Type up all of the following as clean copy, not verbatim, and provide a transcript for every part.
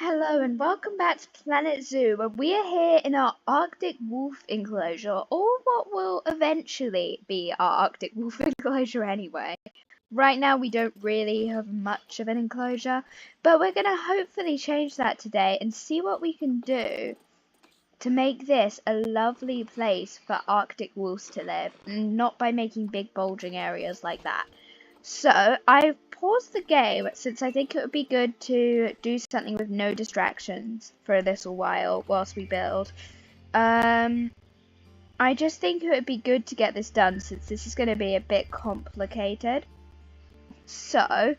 Hello and welcome back to Planet Zoo, where we are here in our Arctic wolf enclosure, or what will eventually be our Arctic wolf enclosure anyway. Right now we don't really have much of an enclosure, but we're going to hopefully change that today and see what we can do to make this a lovely place for Arctic wolves to live, not by making big bulging areas like that. So, I've paused the game since I think it would be good to do something with no distractions for a little while whilst we build. I just think it would be good to get this done since this is going to be a bit complicated. So,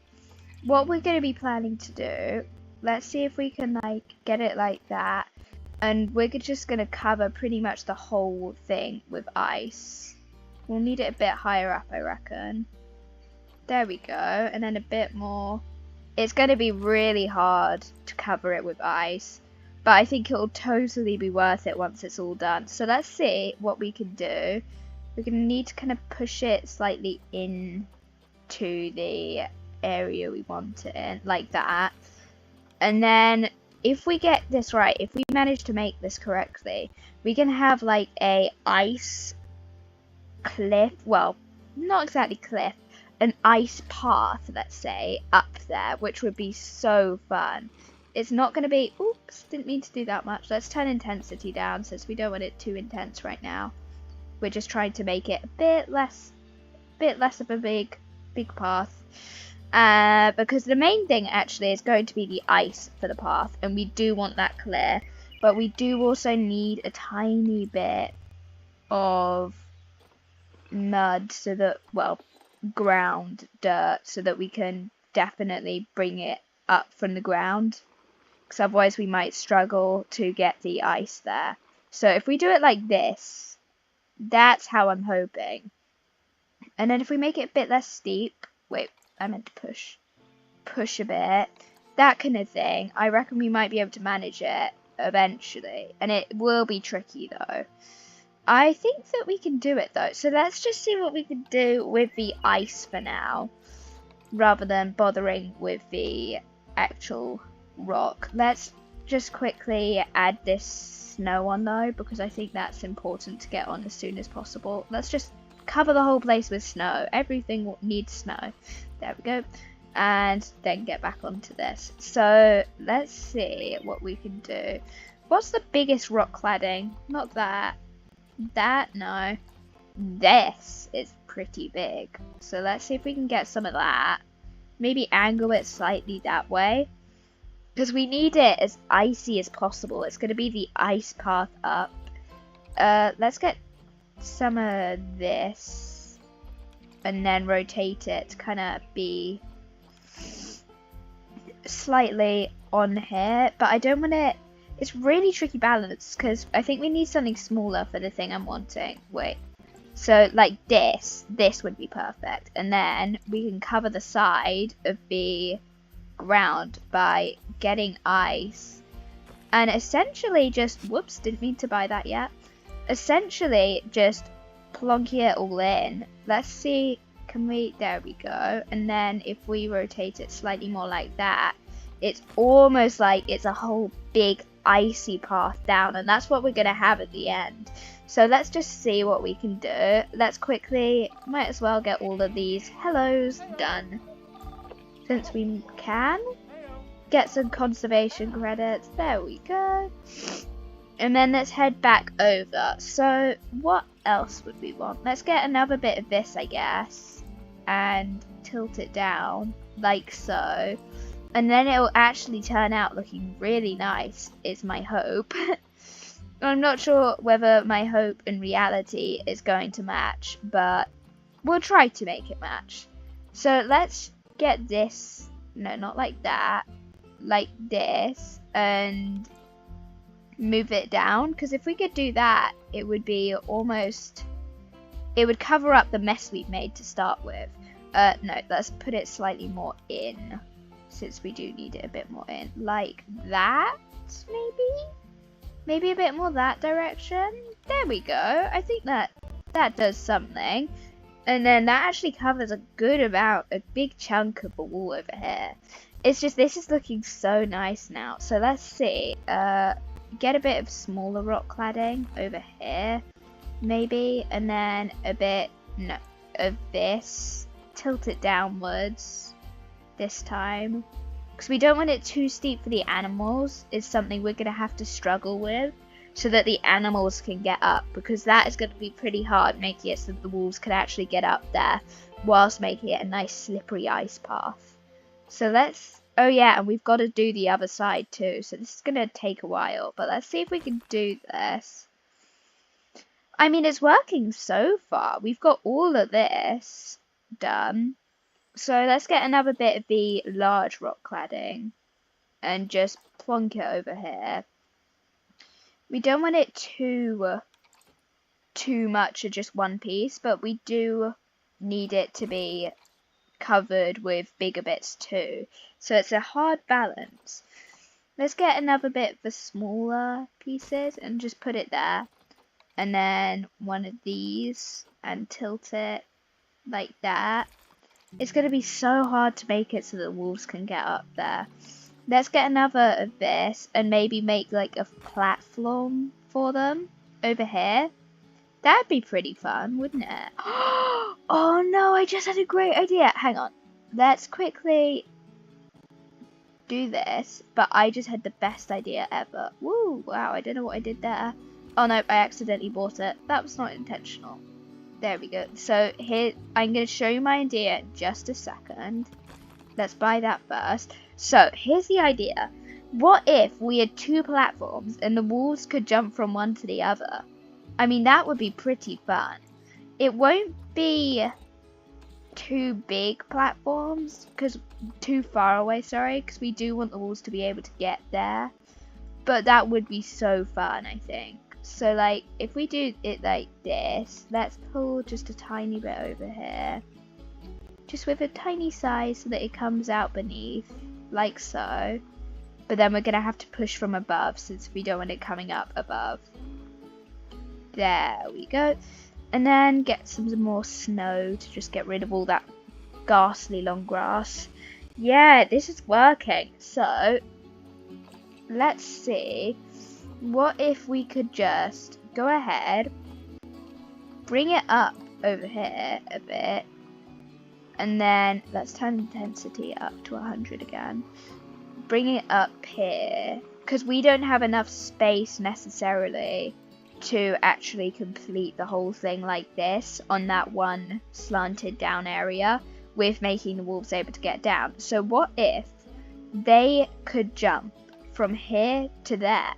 what we're going to be planning to do, let's see if we can get it like that. And we're just going to cover pretty much the whole thing with ice. We'll need it a bit higher up, I reckon. There we go, and then a bit more. It's going to be really hard to cover it with ice, but I think it'll totally be worth it once it's all done. So let's see what we can do. We're going to need to kind of push it slightly into the area we want it in, like that. And then if we get this right, if we manage to make this correctly, we can have like a ice cliff, well, not exactly cliff, an ice path, let's say, up there, which would be so fun. It's not going to be, oops, didn't mean to do that much. Let's turn intensity down since we don't want it too intense right now. We're just trying to make it a bit less of a big path. Because the main thing actually is going to be the ice for the path, and we do want that clear, but we do also need a tiny bit of mud so that, well, ground dirt, so that we can definitely bring it up from the ground, because otherwise we might struggle to get the ice there. So if we do it like this, that's how I'm hoping. And then if we make it a bit less steep, wait, I meant to push a bit, that kind of thing, I reckon we might be able to manage it eventually, and it will be tricky though. I think that we can do it though, so let's just see what we can do with the ice for now, rather than bothering with the actual rock. Let's just quickly add this snow on though, because I think that's important to get on as soon as possible. Let's just cover the whole place with snow. Everything needs snow. There we go. And then get back onto this. So let's see what we can do. What's the biggest rock cladding? Not that. That, no. This is pretty big. So let's see if we can get some of that. Maybe angle it slightly that way, because we need it as icy as possible. It's going to be the ice path up. Let's get some of this and then rotate it to kind of be slightly on here, but I don't want it. It's really tricky balance, because I think we need something smaller for the thing I'm wanting. Wait, so like this would be perfect, and then we can cover the side of the ground by getting ice, and essentially just, whoops, didn't mean to buy that yet, essentially just plonking it all in. Let's see, can we, there we go, and then if we rotate it slightly more like that, it's almost like it's a whole big icy path down, and that's what we're going to have at the end. So let's just see what we can do. Let's quickly, might as well get all of these hellos done, since we can get some conservation credits. There we go. And then let's head back over. So what else would we want? Let's get another bit of this, I guess, and tilt it down like so. And then it will actually turn out looking really nice, is my hope. I'm not sure whether my hope and reality is going to match, but we'll try to make it match. So let's get this, no, not like that, like this, and move it down, because if we could do that, it would be almost, it would cover up the mess we've made to start with. No, let's put it slightly more in, since we do need it a bit more in, like that, maybe a bit more that direction. There we go. I think that does something. And then that actually covers a good amount, a big chunk of the wall over here. It's just, this is looking so nice now. So let's see, get a bit of smaller rock cladding over here, maybe, and then a bit, no, of this, tilt it downwards this time. Because we don't want it too steep for the animals, is something we're going to have to struggle with. So that the animals can get up, because that is going to be pretty hard, making it so that the wolves can actually get up there, whilst making it a nice slippery ice path. So let's, oh yeah, and we've got to do the other side too, so this is going to take a while, but let's see if we can do this. I mean, it's working so far. We've got all of this done. So let's get another bit of the large rock cladding, and just plonk it over here. We don't want it too much of just one piece, but we do need it to be covered with bigger bits too. So it's a hard balance. Let's get another bit for smaller pieces and just put it there. And then one of these and tilt it like that. It's going to be so hard to make it so that the wolves can get up there. Let's get another of this and maybe make like a platform for them over here. That'd be pretty fun, wouldn't it? Oh no, I just had a great idea. Hang on. Let's quickly do this, but I just had the best idea ever. Woo, wow, I don't know what I did there. Oh no, I accidentally bought it. That was not intentional. There we go. So here, I'm going to show you my idea in just a second. Let's buy that first. So here's the idea. What if we had two platforms and the wolves could jump from one to the other? I mean, that would be pretty fun. It won't be too big platforms, because too far away, sorry, because we do want the wolves to be able to get there. But that would be so fun, I think. So like, if we do it like this, let's pull just a tiny bit over here. Just with a tiny size so that it comes out beneath, like so. But then we're going to have to push from above since we don't want it coming up above. There we go. And then get some more snow to just get rid of all that ghastly long grass. Yeah, this is working. So, let's see. What if we could just go ahead, bring it up over here a bit. And then let's turn intensity up to 100 again. Bring it up here, because we don't have enough space necessarily to actually complete the whole thing like this on that one slanted down area with making the wolves able to get down. So what if they could jump from here to there,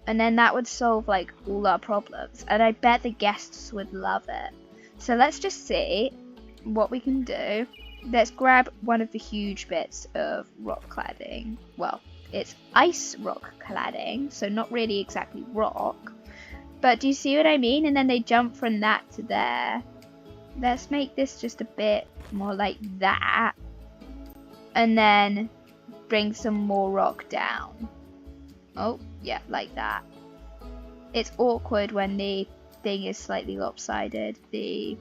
and then that would solve like all our problems, and I bet the guests would love it. So let's just see what we can do. Let's grab one of the huge bits of rock cladding. Well, it's ice rock cladding, so not really exactly rock, but do you see what I mean? And then they jump from that to there. Let's make this just a bit more like that, and then bring some more rock down. Oh yeah, like that. It's awkward when the thing is slightly lopsided. The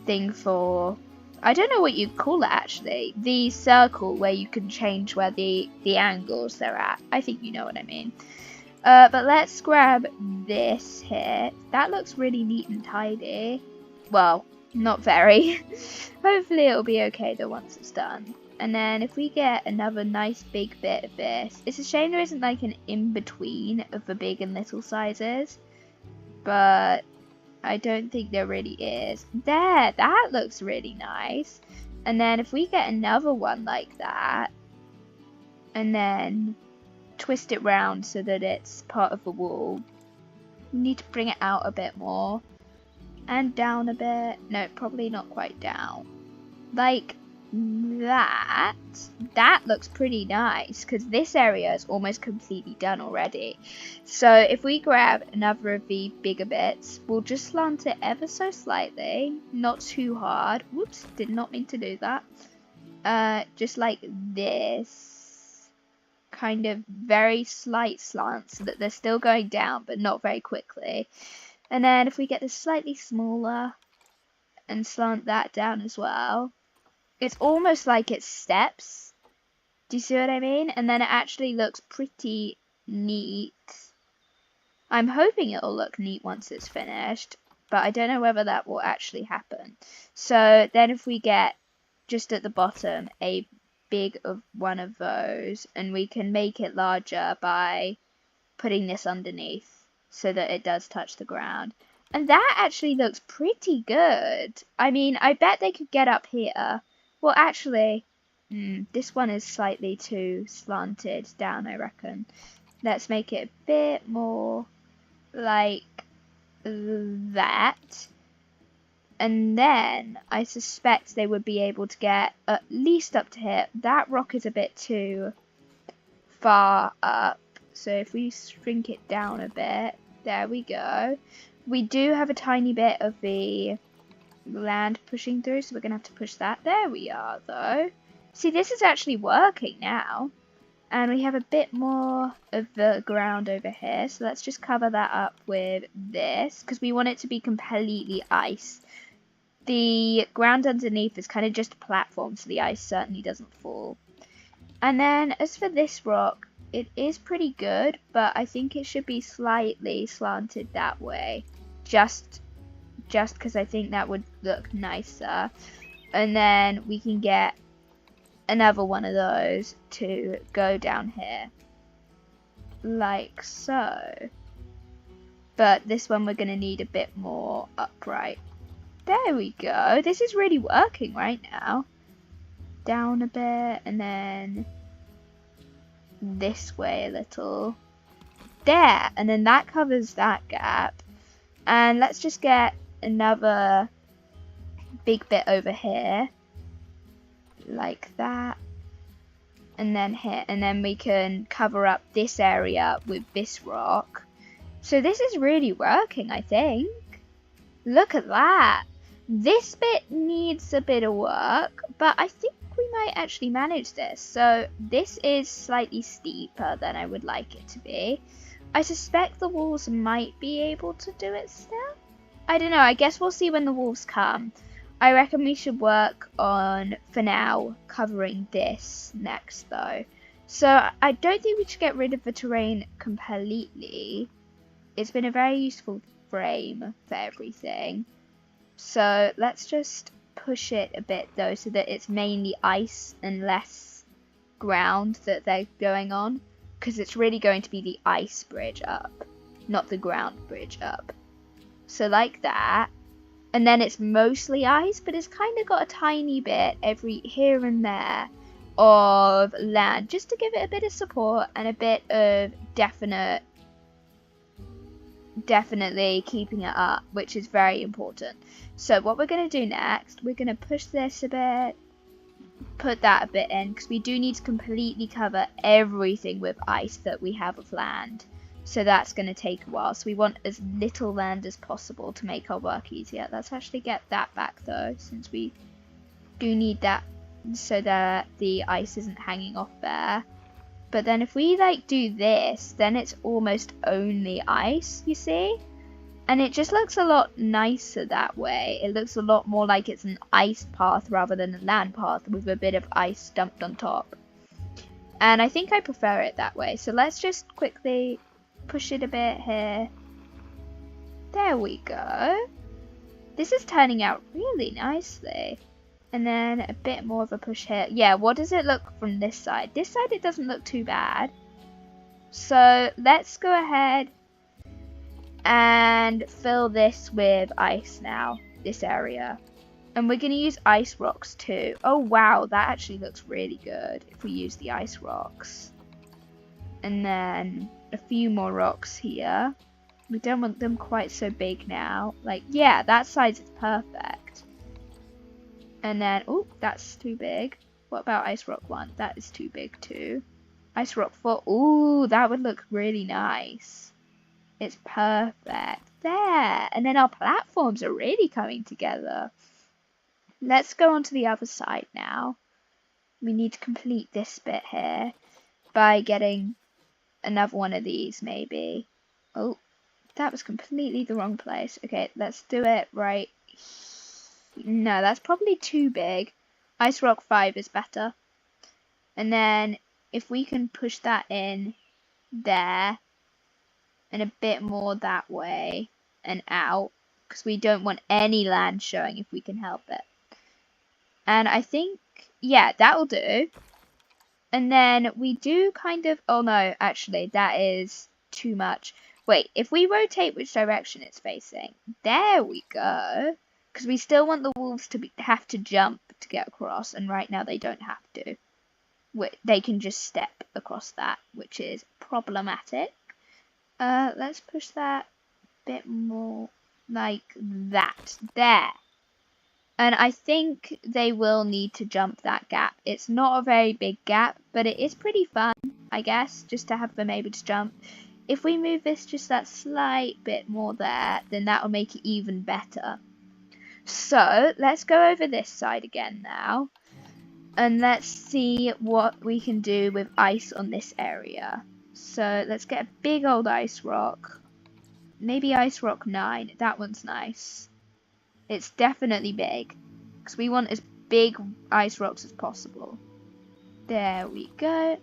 thing for, I don't know what you'd call it actually, the circle where you can change where the angles they're at. I think you know what I mean. But let's grab this here. That looks really neat and tidy. Well, not very. Hopefully it'll be okay though once it's done. And then if we get another nice big bit of this, it's a shame there isn't like an in-between of the big and little sizes, but I don't think there really is. There, that looks really nice. And then if we get another one like that, and then twist it round so that it's part of the wall, we need to bring it out a bit more. And down a bit. No, probably not quite down. Like that. That looks pretty nice, because this area is almost completely done already. So if we grab another of the bigger bits, we'll just slant it ever so slightly, not too hard. Whoops, did not mean to do that. Just like this, kind of very slight slant so that they're still going down but not very quickly. And then if we get this slightly smaller, and slant that down as well. It's almost like it's steps. Do you see what I mean? And then it actually looks pretty neat. I'm hoping it'll look neat once it's finished, but I don't know whether that will actually happen. So then if we get just at the bottom a big of one of those, and we can make it larger by putting this underneath so that it does touch the ground. And that actually looks pretty good. I mean, I bet they could get up here. Well, actually, this one is slightly too slanted down, I reckon. Let's make it a bit more like that. And then I suspect they would be able to get at least up to here. That rock is a bit too far up. So if we shrink it down a bit, there we go. We do have a tiny bit of the land pushing through, so we're going to have to push that. There we are, though. See, this is actually working now. And we have a bit more of the ground over here. So let's just cover that up with this, because we want it to be completely ice. The ground underneath is kind of just a platform, so the ice certainly doesn't fall. And then as for this rock, it is pretty good, but I think it should be slightly slanted that way. Just because I think that would look nicer. And then we can get another one of those to go down here. Like so. But this one we're going to need a bit more upright. There we go. This is really working right now. Down a bit and then this way a little. There. And then that covers that gap. And let's just get another big bit over here. Like that. And then here. And then we can cover up this area with this rock. So this is really working, I think. Look at that. This bit needs a bit of work, but I think we might actually manage this. So this is slightly steeper than I would like it to be. I suspect the wolves might be able to do it still. I don't know, I guess we'll see when the wolves come. I reckon we should work on, for now, covering this next though. So I don't think we should get rid of the terrain completely. It's been a very useful frame for everything. So let's just push it a bit though, so that it's mainly ice and less ground that they're going on. Because it's really going to be the ice bridge up, not the ground bridge up. So like that. And then it's mostly ice, but it's kind of got a tiny bit every here and there of land, just to give it a bit of support and a bit of definitely keeping it up, which is very important. So what we're going to do next, we're going to push this a bit, put that a bit in, because we do need to completely cover everything with ice that we have of land. So that's going to take a while. So we want as little land as possible to make our work easier. Let's actually get that back though, since we do need that so that the ice isn't hanging off there. But then if we like do this, then it's almost only ice, you see? And it just looks a lot nicer that way. It looks a lot more like it's an ice path rather than a land path with a bit of ice dumped on top. And I think I prefer it that way. So let's just quickly push it a bit here. There we go. This is turning out really nicely. And then a bit more of a push here. Yeah, what does it look from this side? This side it doesn't look too bad. So let's go ahead and fill this with ice now, this area. And we're going to use ice rocks too. Oh wow, that actually looks really good if we use the ice rocks. And then a few more rocks here. We don't want them quite so big now. Like, yeah, that size is perfect. And then, oh, that's too big. What about Ice Rock 1? That is too big too. Ice Rock 4, ooh, that would look really nice. It's perfect. There. And then our platforms are really coming together. Let's go on to the other side now. We need to complete this bit here by getting another one of these maybe. Oh, that was completely the wrong place. Okay, let's do it right No, that's probably too big. Ice Rock 5 is better. And then if we can push that in there and a bit more that way and out, because we don't want any land showing if we can help it. And I think, yeah, that'll do. And then we do kind of, oh no, actually, that is too much. Wait, if we rotate which direction it's facing, there we go. Because we still want the wolves to have to jump to get across, and right now they don't have to. They can just step across that, which is problematic. Let's push that a bit more like that. There. And I think they will need to jump that gap. It's not a very big gap, but it is pretty fun, I guess, just to have them able to jump. If we move this just that slight bit more there, then that will make it even better. So, let's go over this side again now. And let's see what we can do with ice on this area. So, let's get a big old ice rock. Maybe ice rock 9. That one's nice. It's definitely big, because we want as big ice rocks as possible. There we go.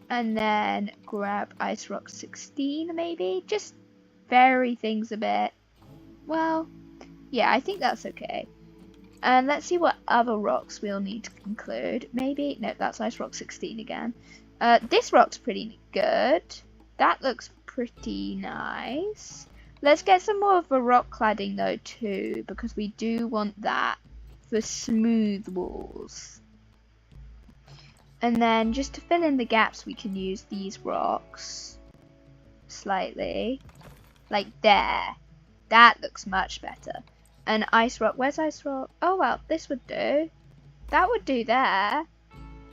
And then grab ice rock 16 maybe. Just vary things a bit. Well, yeah, I think that's okay. And let's see what other rocks we'll need to include. Maybe, no, that's ice rock 16 again. This rock's pretty good. That looks pretty nice. Let's get some more of a rock cladding though too, because we do want that for smooth walls. And then just to fill in the gaps, we can use these rocks slightly, like there. That looks much better. And ice rock, where's ice rock? Oh well, this would do. That would do there.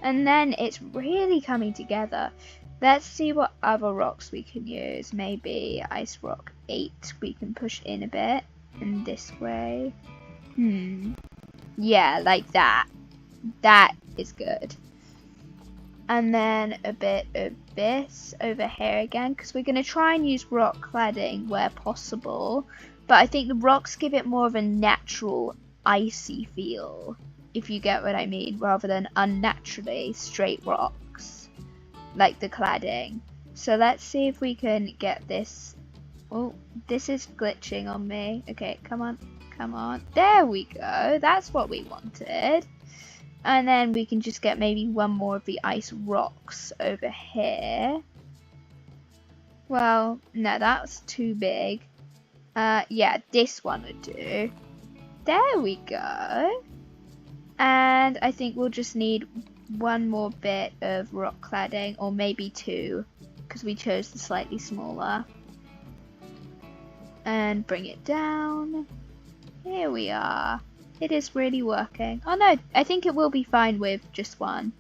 And then it's really coming together. Let's see what other rocks we can use. Maybe ice rock 8 we can push in a bit. And this way. Yeah, like that. That is good. And then a bit of this over here again. Because we're going to try and use rock cladding where possible. But I think the rocks give it more of a natural icy feel. If you get what I mean. Rather than unnaturally straight rocks. Like the cladding. So let's see if we can get this. Oh, this is glitching on me. Okay, come on, come on. There we go. That's what we wanted. And then we can just get maybe one more of the ice rocks over here. Well, no, that's too big. Yeah, this one would do. There we go. And I think we'll just need one more bit of rock cladding, or maybe 2, because we chose the slightly smaller. And bring it down. Here we are. It is really working. Oh no, I think it will be fine with just one.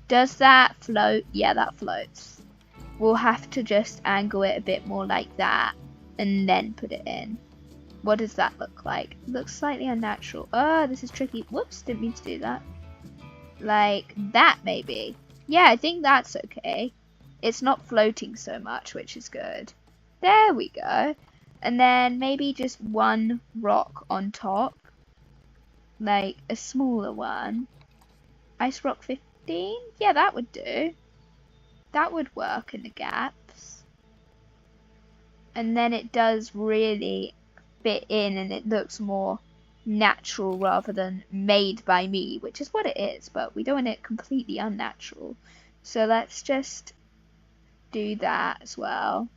Does that float? Yeah, that floats. We'll have to just angle it a bit more like that, and then put it in. What does that look like? It looks slightly unnatural. Oh, this is tricky. Whoops, didn't mean to do that. Like that maybe. Yeah, I think that's okay. It's not floating so much, which is good. There we go. And then maybe just one rock on top. Like a smaller one. Ice rock 15? Yeah, that would do. That would work in the gaps. And then it does really fit in and it looks more natural rather than made by me, which is what it is, but we don't want it completely unnatural. So let's just do that as well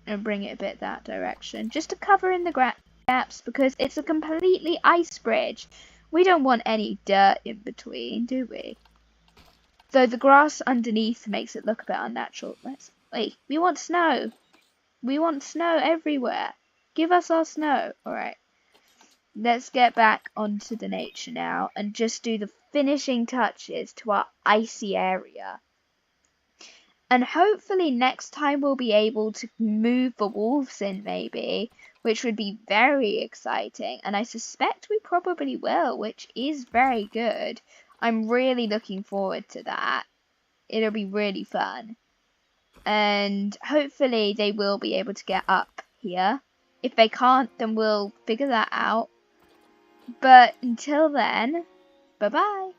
and bring it a bit that direction, just to cover in the gaps, because it's a completely ice bridge. We don't want any dirt in between, do we? Though the grass underneath makes it look a bit unnatural. Wait, we want snow. We want snow everywhere. Give us our snow. Alright. Let's get back onto the nature now and just do the finishing touches to our icy area. And hopefully next time we'll be able to move the wolves in maybe, which would be very exciting. And I suspect we probably will, which is very good. I'm really looking forward to that. It'll be really fun. And hopefully they will be able to get up here. If they can't, then we'll figure that out. But until then, bye bye.